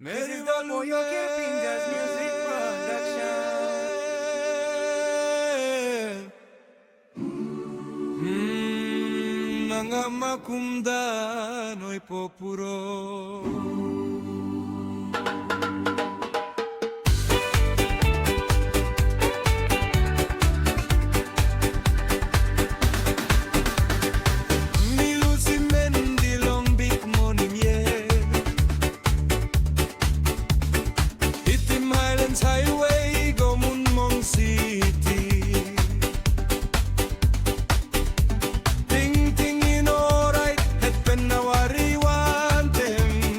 This is the Moyo Fingers Music Production. Mga makumdano'y popuro. Highway go Munmong City. Ting ting in alright, het penawari wantem.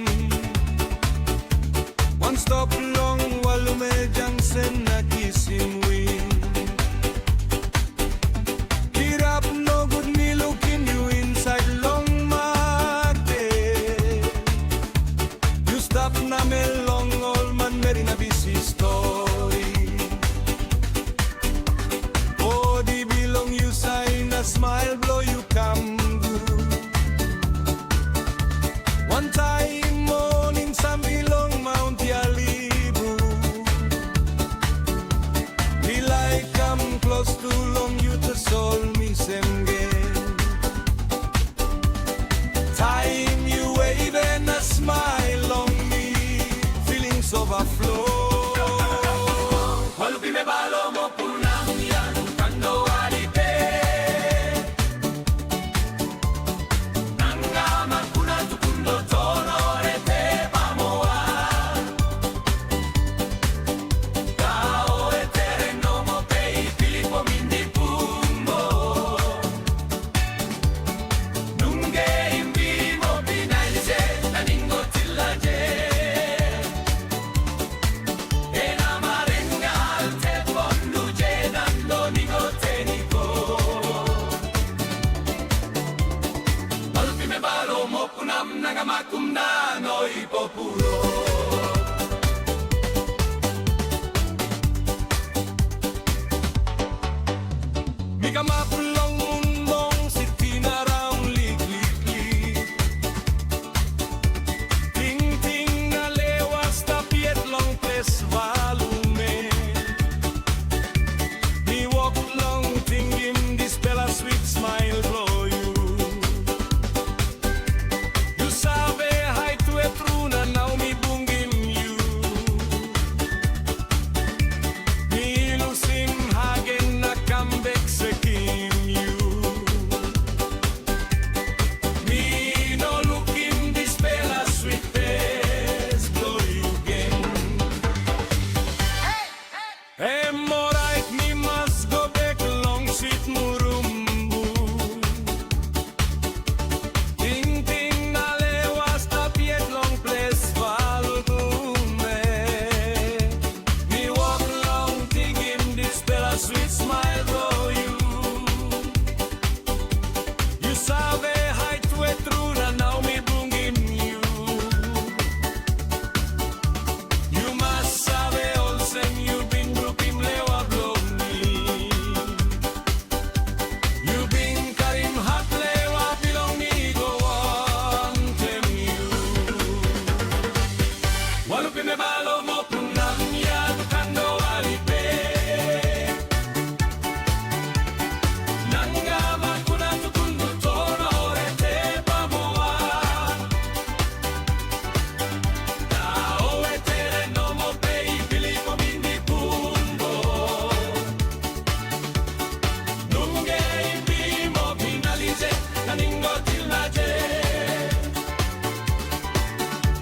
One stop long Walume Junction na kisimwin. Hirap no good me looking you inside long market. You stop na me long all man meri na busy story. Body belong you sign a smile blow you come good. One time morning some belong Mount Yalibu. Be like come close to long you to soul me semge. Time you wave and a smile on me, feelings overflow. Walume Balo Mopunam yan kando alipe. Nanga makuna tukundo tono rete pamoa. Kao eterno mo pei Filipo mindi pumbo. Nunge imbi mo pinalise naningo tilaje. Walume Balo Mopunam nangamakumdano'y popuro. Mika mapulong mundong city na raong lig-lig-lig. Ting-ting na lewas tapiet long place Walume. Me walk long tingin this bella sweet smile blow you. You sabe hay to e truna now me bungin you. Me lusim hagen na comeback sa kim you. Me no looking this bella sweet face blow you again. Hey, morait me must go back long sweet murumbu. Ting ting na lewas tapiet long place Walume. Me walk long tingin this bella sweet smile blow you. You sabe hay to e truna now me bungin you. You must sabe also you been grouping lewa blow me. You been karim hot lewa belong me go on tem you. Walume Balo Mopunam yan kando alipe. Nanga makuna tukundo tono rete pamoa. Tao eterno mo pei Filipo mindi pumbo. Nunge imbi mo pinalize naningo tilaje.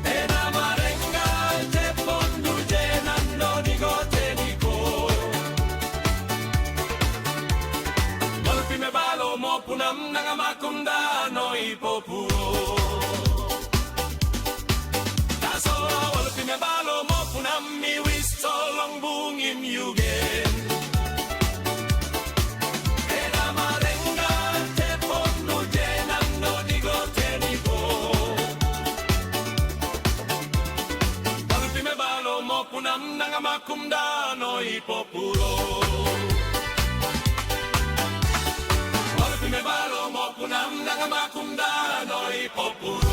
Ena marenga te ponduje nando nigo te niko. Walume Balo Mopunam nangamakumdano'y popuro. That's all. Walume Balo Mopunam me wish so long bungin you again. Ena marenga te ponduje nando nigo te niko. Walume Balo Mopunam nangamakumdano'y popuro. Walume Balo Mopunam nangamakumdano'y popuro.